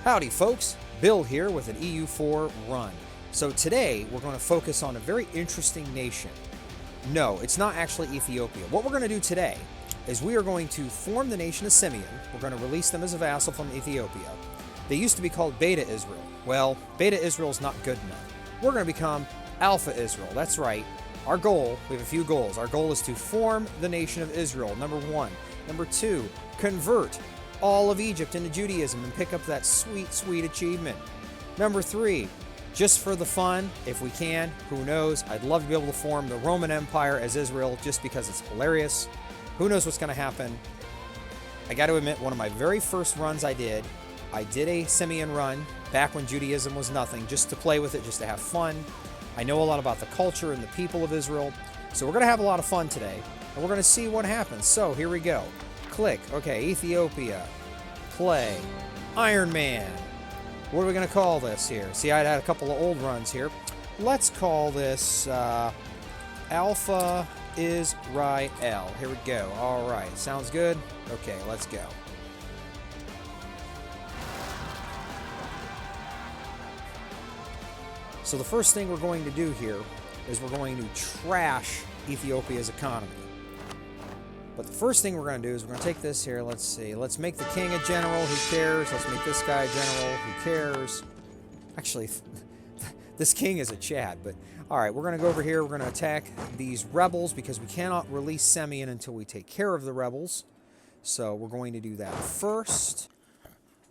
Howdy folks, Bill here with an EU4 run. So today we're going to focus on a very interesting nation. No, it's not actually Ethiopia. What we're going to do today is we are going to form the nation of Semien. We're going to release them as a vassal from Ethiopia. They used to be called Beta Israel. Well, Beta Israel is not good enough. We're going to become Alpha Israel. That's right. Our goal, we have a few goals. Our goal is to form the nation of Israel, number one. Number two, convert all of Egypt into Judaism and pick up that sweet, sweet achievement. Number three, just for the fun, if we can, who knows, I'd love to be able to form the Roman Empire as Israel just because it's hilarious. Who knows what's going to happen? I got to admit, one of my very first runs I did a Semien run back when Judaism was nothing, just to play with it, just to have fun. I know a lot about the culture and the people of Israel, so we're going to have a lot of fun today, and we're going to see what happens. So here we go. Click. Okay, Ethiopia. Play. Iron Man. What are we going to call this here? See, I had a couple of old runs here. Let's call this Alpha Israel. Here we go. All right. Sounds good? Okay, let's go. So the first thing we're going to do here is we're going to trash Ethiopia's economy. But the first thing we're going to do is we're going to take this here. Let's see. Let's make the king a general. Who cares? Let's make this guy a general. Who cares? Actually, this king is a Chad. But all right, we're going to go over here. We're going to attack these rebels because we cannot release Semien until we take care of the rebels. So we're going to do that first.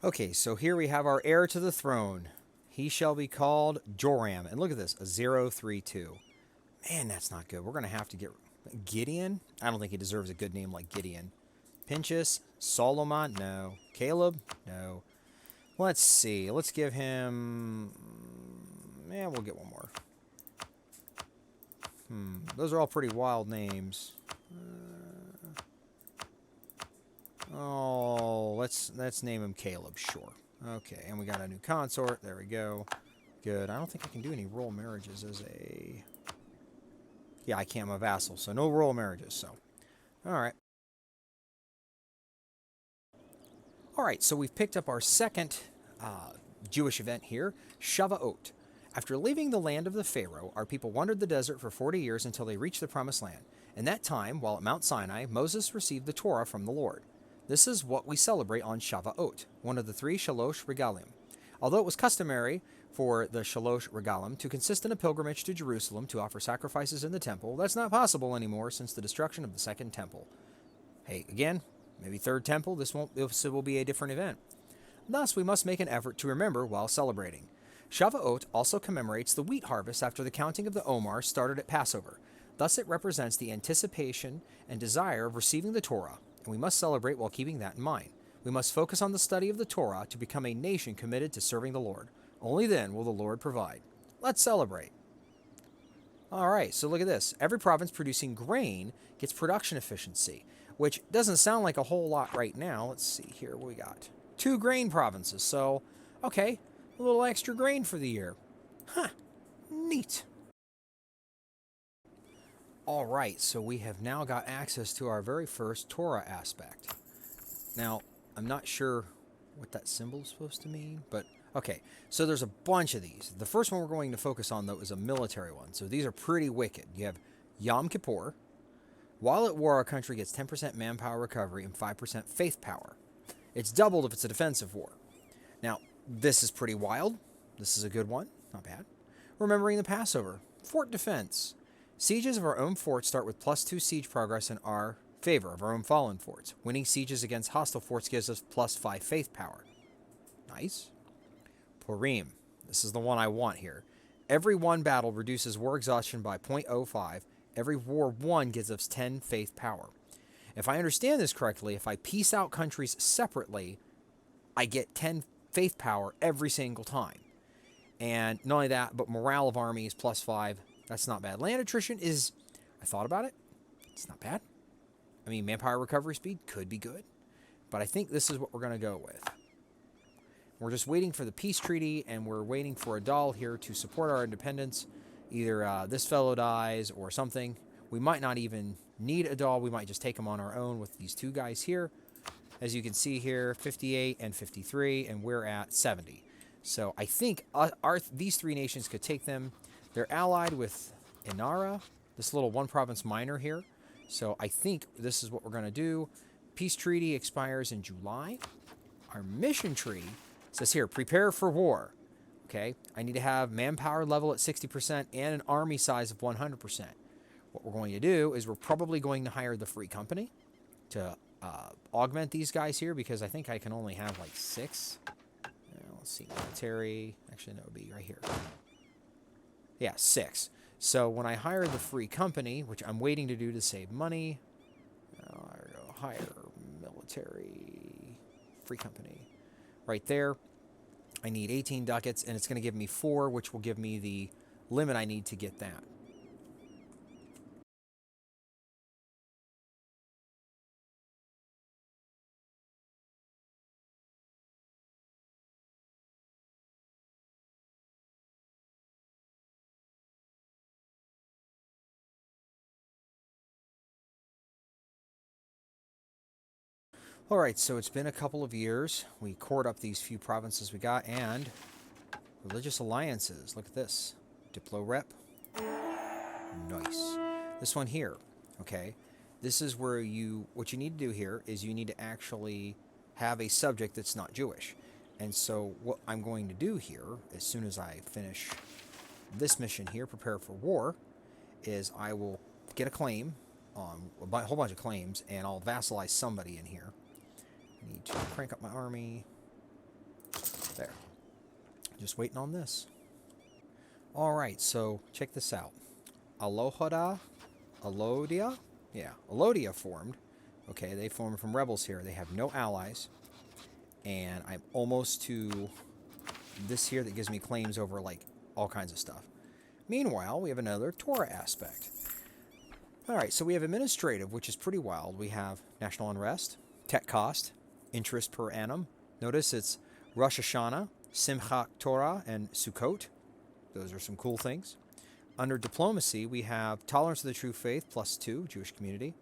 Okay, so here we have our heir to the throne. He shall be called Joram. And look at this, a 032. Man, that's not good. We're going to have to get Gideon? I don't think he deserves a good name like Gideon. Pinchas? Solomon? No. Caleb? No. Let's see. Let's give him... Yeah, we'll get one more. Those are all pretty wild names. Let's name him Caleb. Sure. Okay, and we got a new consort. There we go. Good. I don't think I can do any royal marriages as a... Yeah, I can't. I'm a vassal, so no royal marriages. So, all right. All right, so we've picked up our second Jewish event here, Shavuot. After leaving the land of the Pharaoh, our people wandered the desert for 40 years until they reached the Promised Land. In that time, while at Mount Sinai, Moses received the Torah from the Lord. This is what we celebrate on Shavuot, one of the three Shalosh Regalim. Although it was customary for the Shalosh Regalim to consist in a pilgrimage to Jerusalem to offer sacrifices in the temple, that's not possible anymore since the destruction of the second temple. Hey, again, maybe third temple, this will be a different event. Thus, we must make an effort to remember while celebrating. Shavuot also commemorates the wheat harvest after the counting of the Omer started at Passover. Thus, it represents the anticipation and desire of receiving the Torah, and we must celebrate while keeping that in mind. We must focus on the study of the Torah to become a nation committed to serving the Lord. Only then will the Lord provide. Let's celebrate. All right, so look at this. Every province producing grain gets production efficiency, which doesn't sound like a whole lot right now. Let's see here what we got. 2 grain provinces, so, okay, a little extra grain for the year. Huh, neat. All right, so we have now got access to our very first Torah aspect. Now, I'm not sure what that symbol is supposed to mean, but okay, so there's a bunch of these. The first one we're going to focus on, though, is a military one. So these are pretty wicked. You have Yom Kippur. While at war, our country gets 10% manpower recovery and 5% faith power. It's doubled if it's a defensive war. Now, this is pretty wild. This is a good one. Not bad. Remembering the Passover. Fort defense. Sieges of our own forts start with +2 siege progress in our favor of our own fallen forts. Winning sieges against hostile forts gives us +5 faith power. Nice. Purim. This is the one I want here. Every one battle reduces war exhaustion by 0.05. Every war won gives us 10 faith power. If I understand this correctly, if I peace out countries separately, I get 10 faith power every single time. And not only that, but morale of armies +5. That's not bad. Land attrition is, I thought about it. It's not bad. I mean, manpower recovery speed could be good. But I think this is what we're going to go with. We're just waiting for the peace treaty, and we're waiting for a doll here to support our independence. Either this fellow dies or something. We might not even need a doll. We might just take him on our own with these 2 guys here. As you can see here, 58 and 53, and we're at 70. So I think these three nations could take them. They're allied with Inara, this little one province minor here. So I think this is what we're going to do. Peace treaty expires in July. Our mission tree says here, prepare for war. Okay, I need to have manpower level at 60% and an army size of 100%. What we're going to do is we're probably going to hire the free company to augment these guys here, because I think I can only have like 6. Let's see, military. Actually, that would be right here. Yeah, 6. So when I hire the free company, which I'm waiting to do to save money, I'll hire military free company. Right there, I need 18 ducats, and it's going to give me 4, which will give me the limit I need to get that. All right, so it's been a couple of years. We cored up these few provinces we got, and religious alliances. Look at this. Diplo rep. Nice. This one here, okay? This is where what you need to do here is you need to actually have a subject that's not Jewish. And so what I'm going to do here, as soon as I finish this mission here, prepare for war, is I will get a claim, a whole bunch of claims, and I'll vassalize somebody in here. I need to crank up my army. There. Just waiting on this. Alright, so check this out. Alodia? Yeah, Alodia formed. Okay, they formed from rebels here. They have no allies. And I'm almost to this here that gives me claims over, like, all kinds of stuff. Meanwhile, we have another Torah aspect. Alright, so we have administrative, which is pretty wild. We have national unrest, tech cost, interest per annum. Notice it's Rosh Hashanah, Simchat Torah, and Sukkot. Those are some cool things. Under diplomacy, we have tolerance of the true faith, +2, Jewish community,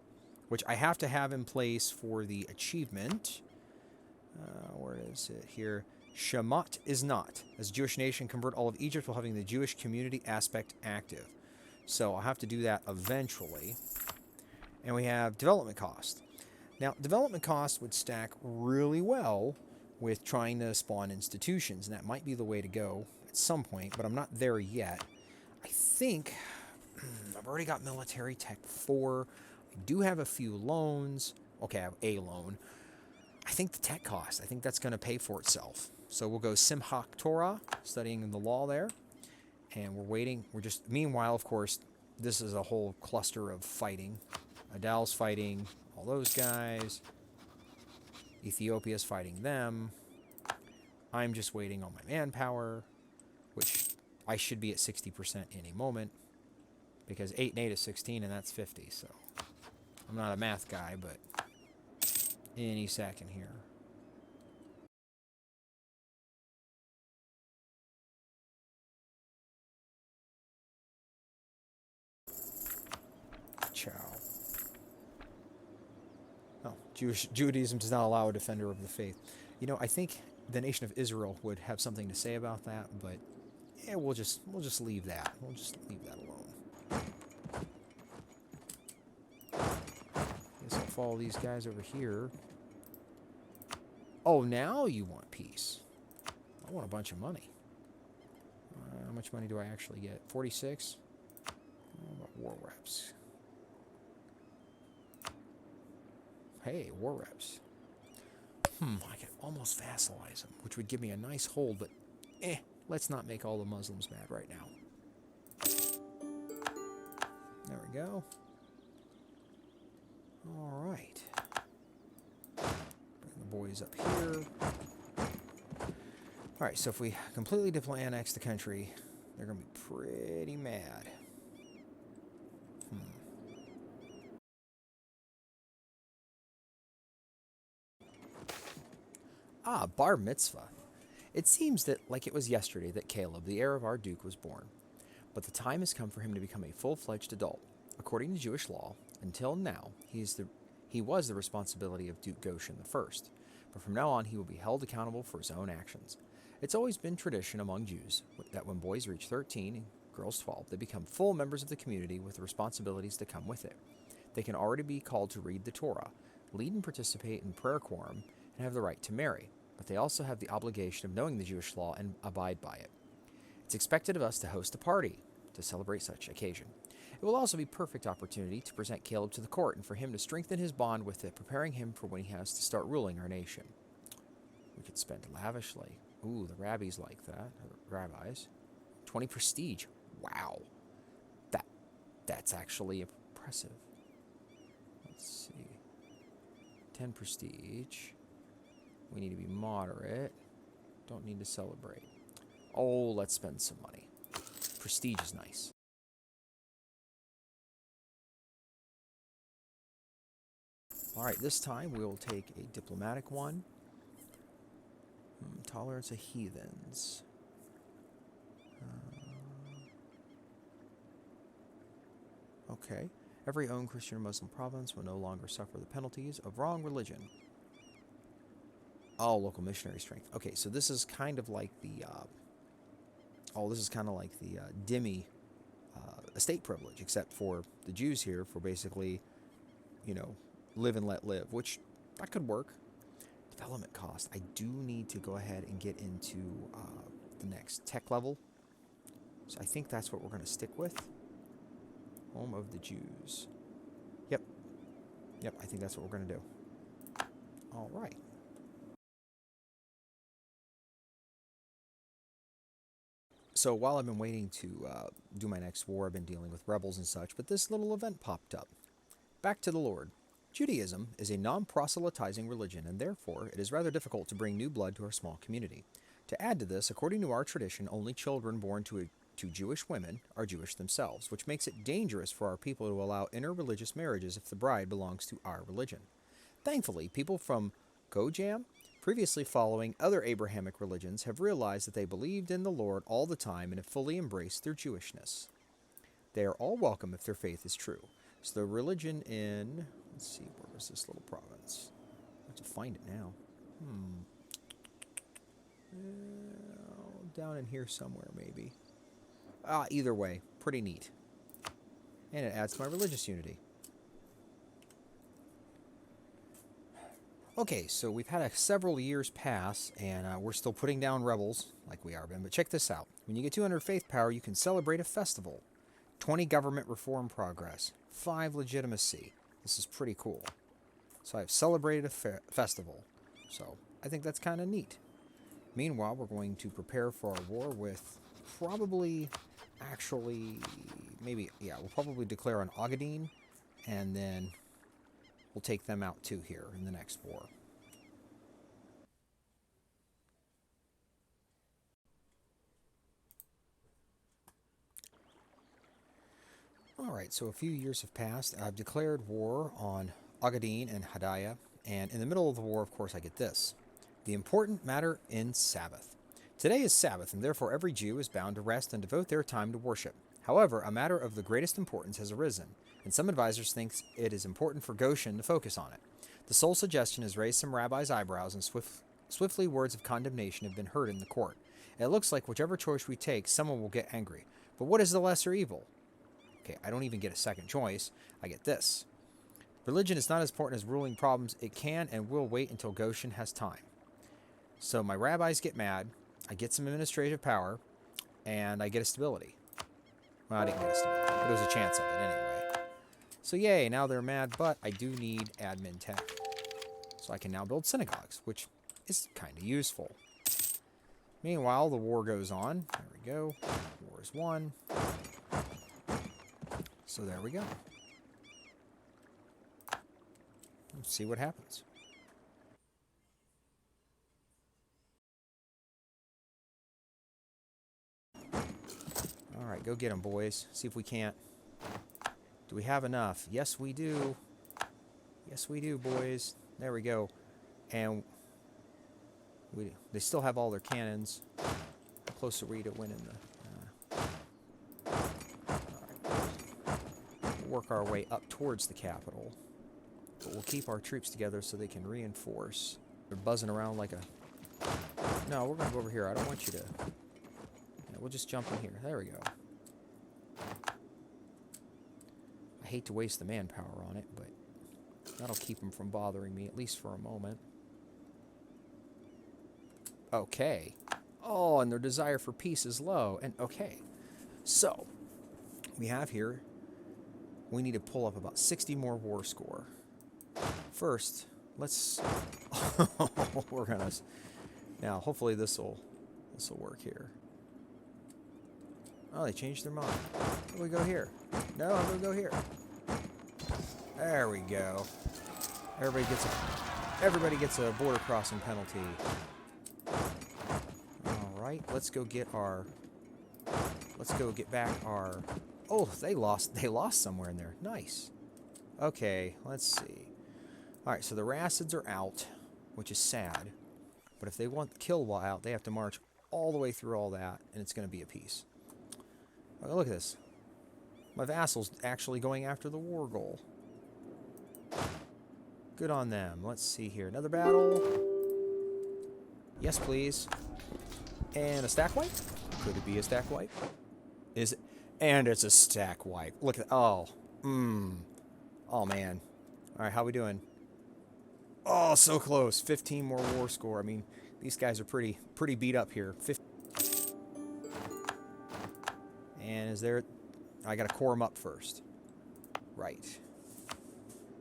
which I have to have in place for the achievement. Where is it here? Shemat is not. As a Jewish nation, convert all of Egypt while having the Jewish community aspect active. So I'll have to do that eventually. And we have development cost. Now, development cost would stack really well with trying to spawn institutions, and that might be the way to go at some point, but I'm not there yet. I think I've already got military tech 4. I do have a few loans. Okay, I have a loan. I think the tech cost, I think that's going to pay for itself. So we'll go Simchat Torah, studying the law there. And we're waiting. Meanwhile, of course, this is a whole cluster of fighting. Adal's fighting all those guys. Ethiopia's fighting them. I'm just waiting on my manpower, which I should be at 60% any moment, because 8 and 8 is 16, and that's 50. So I'm not a math guy, but any second here. Ciao. Oh, Judaism does not allow a defender of the faith. You know, I think the nation of Israel would have something to say about that, but yeah, we'll just leave that. We'll just leave that alone. Guess I'll follow these guys over here. Oh, now you want peace. I want a bunch of money. How much money do I actually get? 46? What about war reps? Hey, war reps. I could almost vassalize them, which would give me a nice hold, but let's not make all the Muslims mad right now. There we go. All right. Bring the boys up here. All right, so if we completely annex the country, they're going to be pretty mad. Bar mitzvah. It seems that, like it was yesterday, that Caleb, the heir of our Duke, was born. But the time has come for him to become a full-fledged adult. According to Jewish law, until now, he He was the responsibility of Duke Goshen I, but from now on he will be held accountable for his own actions. It's always been tradition among Jews that when boys reach 13 and girls 12, they become full members of the community with the responsibilities that come with it. They can already be called to read the Torah, lead and participate in prayer quorum, and have the right to marry, but they also have the obligation of knowing the Jewish law and abide by it. It's expected of us to host a party to celebrate such occasion. It will also be a perfect opportunity to present Caleb to the court and for him to strengthen his bond with it, preparing him for when he has to start ruling our nation. We could spend lavishly. Ooh, the rabbis like that. Rabbis. 20 prestige. Wow. That's actually impressive. Let's see. 10 prestige. We need to be moderate. Don't need to celebrate. Oh, let's spend some money. Prestige is nice. All right, this time we'll take a diplomatic one. Tolerance of heathens. Okay. Every own Christian or Muslim province will no longer suffer the penalties of wrong religion. Oh, local missionary strength. Okay, so this is kind of like the... dhimmi estate privilege, except for the Jews here for basically, live and let live, which that could work. Development cost. I do need to go ahead and get into the next tech level. So I think that's what we're going to stick with. Home of the Jews. Yep, I think that's what we're going to do. All right. So while I've been waiting to do my next war, I've been dealing with rebels and such, but this little event popped up. Back to the Lord. Judaism is a non-proselytizing religion, and therefore it is rather difficult to bring new blood to our small community. To add to this, according to our tradition, only children born to Jewish women are Jewish themselves, which makes it dangerous for our people to allow interreligious marriages if the bride belongs to our religion. Thankfully, people from Gojam, previously following other Abrahamic religions, have realized that they believed in the Lord all the time and have fully embraced their Jewishness. They are all welcome if their faith is true. So the religion in... Let's see, where was this little province? I have to find it now. Down in here somewhere, maybe. Either way, pretty neat. And it adds to my religious unity. Okay, so we've had several years pass, and we're still putting down rebels, like we are, Ben. But check this out. When you get 200 faith power, you can celebrate a festival. 20 government reform progress. 5 legitimacy. This is pretty cool. So I've celebrated a festival. So I think that's kind of neat. Meanwhile, we're going to prepare for our war with probably, we'll probably declare on Ogadine, and then we'll take them out too here in the next war. Alright, so a few years have passed. I've declared war on Ogadine and Hadaya, and in the middle of the war, of course, I get this. The important matter in Sabbath. Today is Sabbath, and therefore every Jew is bound to rest and devote their time to worship. However, a matter of the greatest importance has arisen, and some advisors think it is important for Goshen to focus on it. The sole suggestion has raised some rabbis' eyebrows, and swiftly words of condemnation have been heard in the court. It looks like whichever choice we take, someone will get angry. But what is the lesser evil? Okay, I don't even get a second choice. I get this. Religion is not as important as ruling problems. It can and will wait until Goshen has time. So my rabbis get mad. I get some administrative power, and I get a stability. Well, I didn't get a stability, but it was a chance of it anyway. So yay, now they're mad, but I do need admin tech. So I can now build synagogues, which is kind of useful. Meanwhile, the war goes on. There we go. War is won. So there we go. Let's see what happens. All right, go get them, boys. See if we can't. Do we have enough? Yes, we do. Yes, we do, boys. There we go. And they still have all their cannons. How close are we to winning the... All right. We'll work our way up towards the capital. But we'll keep our troops together so they can reinforce. They're buzzing around like a... No, we're going to go over here. I don't want you to... Yeah, we'll just jump in here. There we go. I hate to waste the manpower on it, but that'll keep them from bothering me, at least for a moment. Okay. Oh, and their desire for peace is low. And okay. So, we have here, we need to pull up about 60 more war score. First, let's... we're gonna... Now, hopefully this'll work here. Oh, they changed their mind. How do we go here? No, I'm gonna go here. There we go. Everybody gets a border crossing penalty. All right, let's go get back our... Oh, they lost somewhere in there. Nice. Okay, let's see. All right, so the Rassids are out, which is sad. But if they want Kilwa out, they have to march all the way through all that, and it's going to be a peace. Oh, look at this. My vassal's actually going after the war goal. Good on them. Let's see here. Another battle. Yes, please. And a stack wipe? Could it be a stack wipe? Is it? And it's a stack wipe. Look at... Oh. Oh, man. All right, how we doing? Oh, so close. 15 more war score. I mean, these guys are pretty beat up here. And is there... I got to core them up first. Right.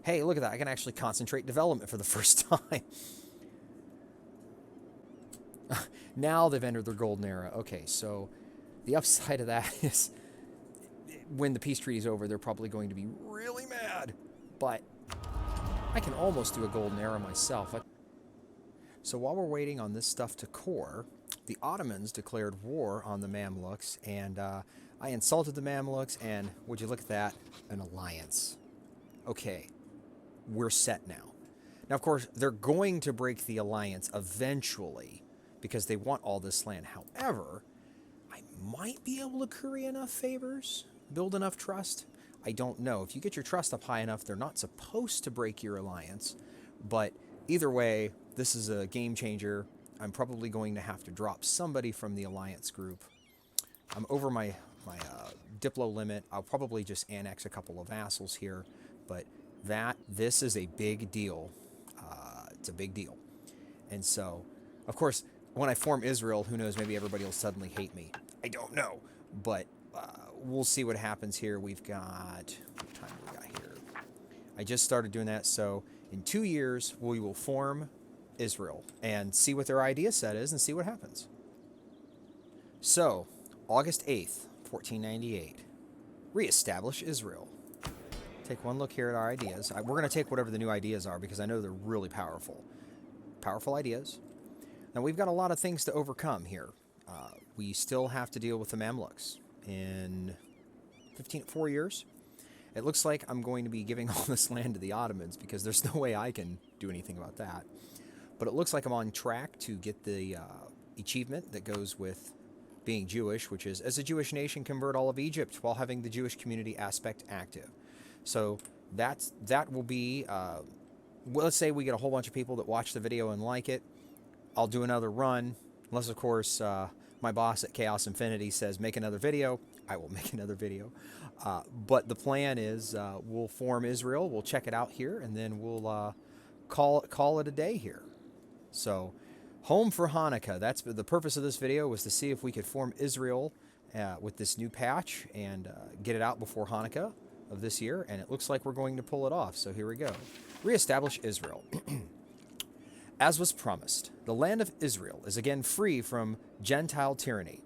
Hey, look at that. I can actually concentrate development for the first time. Now they've entered their golden era. Okay, so the upside of that is when the peace treaty is over, they're probably going to be really mad. But I can almost do a golden era myself. So while we're waiting on this stuff to core, the Ottomans declared war on the Mamluks, and I insulted the Mamluks, and would you look at that? An alliance. Okay, we're set now. Now, of course, they're going to break the alliance eventually because they want all this land. However, I might be able to curry enough favors, build enough trust. I don't know. If you get your trust up high enough, they're not supposed to break your alliance. But either way, this is a game changer. I'm probably going to have to drop somebody from the alliance group. I'm over my Diplo limit. I'll probably just annex a couple of vassals here. But this is a big deal. It's a big deal. And so, of course, when I form Israel, who knows, maybe everybody will suddenly hate me. I don't know. But we'll see what happens here. We've got... What time do we got here? I just started doing that. So in 2 years, we will form Israel and see what their idea set is and see what happens. So, August 8th, 1498. Reestablish Israel. Take one look here at our ideas. We're going to take whatever the new ideas are because I know they're really powerful. Powerful ideas. Now, we've got a lot of things to overcome here. We still have to deal with the Mamluks in 4 years. It looks like I'm going to be giving all this land to the Ottomans because there's no way I can do anything about that. But it looks like I'm on track to get the achievement that goes with being Jewish, which is, as a Jewish nation, convert all of Egypt while having the Jewish community aspect active. So that will be, well, let's say we get a whole bunch of people that watch the video and like it. I'll do another run, unless, of course, my boss at Chaos Infinity says, make another video. I will make another video. But the plan is we'll form Israel, we'll check it out here, and then we'll call it a day here. So, home for Hanukkah. That's the purpose of this video, was to see if we could form Israel with this new patch and get it out before Hanukkah of this year, and it looks like we're going to pull it off. So here we go. Reestablish Israel. As was promised, the land of Israel is again free from Gentile tyranny.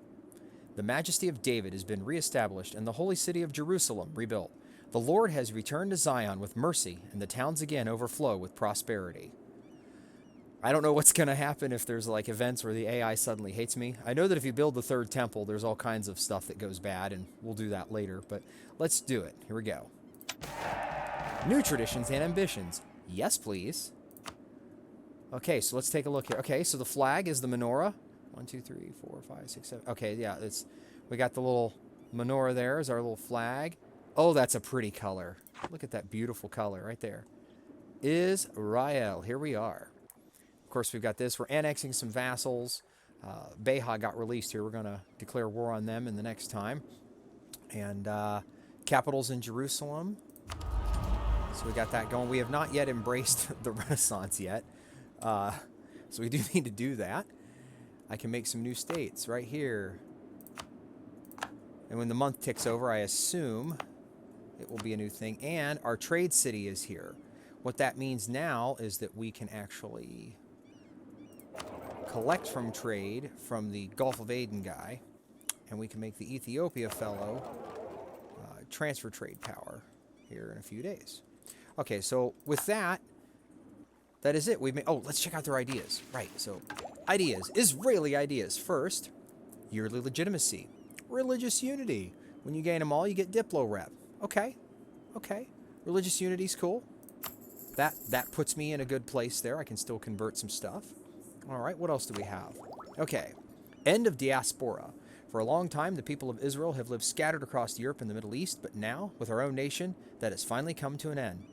The majesty of David has been reestablished and the holy city of Jerusalem rebuilt. The Lord has returned to Zion with mercy, and the towns again overflow with prosperity. I don't know what's going to happen if there's like events where the AI suddenly hates me. I know that if you build the third temple, there's all kinds of stuff that goes bad, and we'll do that later, but let's do it. Here we go. New traditions and ambitions. Yes, please. Okay, so let's take a look here. Okay, so the flag is the menorah. 1, 2, 3, 4, 5, 6, 7. Okay, yeah, we got the little menorah there is our little flag. Oh, that's a pretty color. Look at that beautiful color right there. Israel. Here we are. Of course, we've got this. We're annexing some vassals. Beha got released here. We're going to declare war on them in the next time. And capitals in Jerusalem. So we got that going. We have not yet embraced the Renaissance yet. So we do need to do that. I can make some new states right here. And when the month ticks over, I assume it will be a new thing. And our trade city is here. What that means now is that we can actually collect from trade from the Gulf of Aden guy. And we can make the Ethiopia fellow transfer trade power here in a few days. Okay, so with that, that is it. We've made, oh, let's check out their ideas. Right, so ideas. Israeli ideas. First, yearly legitimacy. Religious unity. When you gain them all, you get Diplo rep. Okay. Religious unity's cool. That puts me in a good place there. I can still convert some stuff. All right, what else do we have? Okay. End of diaspora. For a long time, the people of Israel have lived scattered across Europe and the Middle East, but now, with our own nation, that has finally come to an end.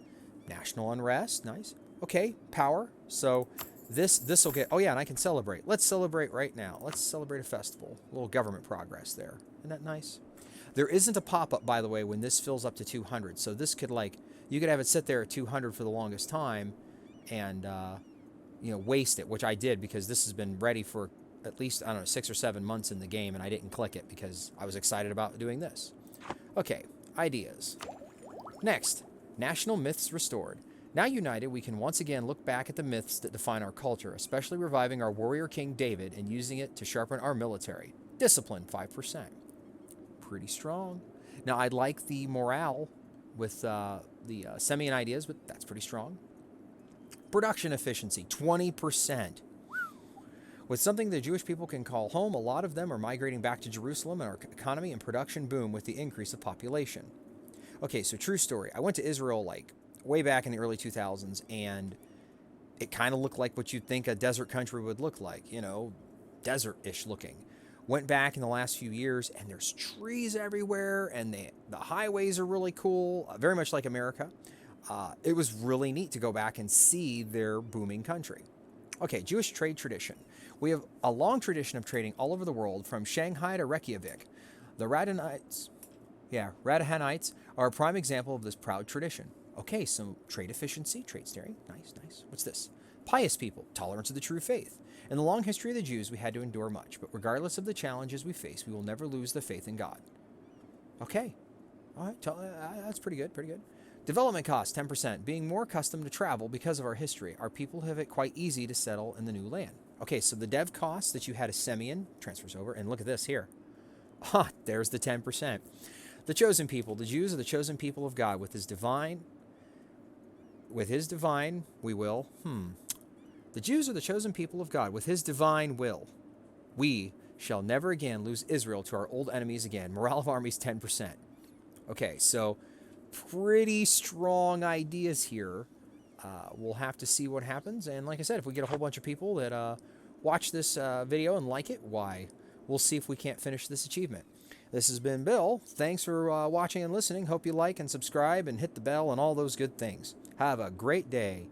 National unrest. Nice. Okay, power. So this will get... Oh, yeah, and I can celebrate. Let's celebrate right now. Let's celebrate a festival. A little government progress there. Isn't that nice? There isn't a pop-up, by the way, when this fills up to 200. So this could, like... You could have it sit there at 200 for the longest time and, waste it, which I did because this has been ready for at least, I don't know, 6 or 7 months in the game, and I didn't click it because I was excited about doing this. Okay, ideas. Next, national myths restored. Now united, we can once again look back at the myths that define our culture, especially reviving our warrior king David and using it to sharpen our military. Discipline, 5%. Pretty strong. Now, I'd like the morale with the Semien ideas, but that's pretty strong. Production efficiency, 20%. With something the Jewish people can call home, a lot of them are migrating back to Jerusalem, and our economy and production boom with the increase of population. Okay, so true story. I went to Israel like way back in the early 2000s, and it kind of looked like what you'd think a desert country would look like, desert-ish looking. Went back in the last few years, and there's trees everywhere, and the highways are really cool, very much like America. It was really neat to go back and see their booming country. Okay, Jewish trade tradition. We have a long tradition of trading all over the world, from Shanghai to Reykjavik. The Radhanites are a prime example of this proud tradition. Okay, so trade efficiency, trade steering, nice. What's this? Pious people, tolerance of the true faith. In the long history of the Jews, we had to endure much, but regardless of the challenges we face, we will never lose the faith in God. Okay, all right, that's pretty good. Development costs, 10%. Being more accustomed to travel because of our history, our people have it quite easy to settle in the new land. Okay, so the dev costs that you had a Semien transfers over, and look at this here. There's the 10%. The chosen people, the Jews are the chosen people of God with his divine, we will. The Jews are the chosen people of God with his divine will. We shall never again lose Israel to our old enemies again. Morale of armies, 10%. Okay, so pretty strong ideas here. We'll have to see what happens. And like I said, if we get a whole bunch of people that watch this video and like it, why, we'll see if we can't finish this achievement. This has been Bill. Thanks for watching and listening. Hope you like and subscribe and hit the bell and all those good things. Have a great day.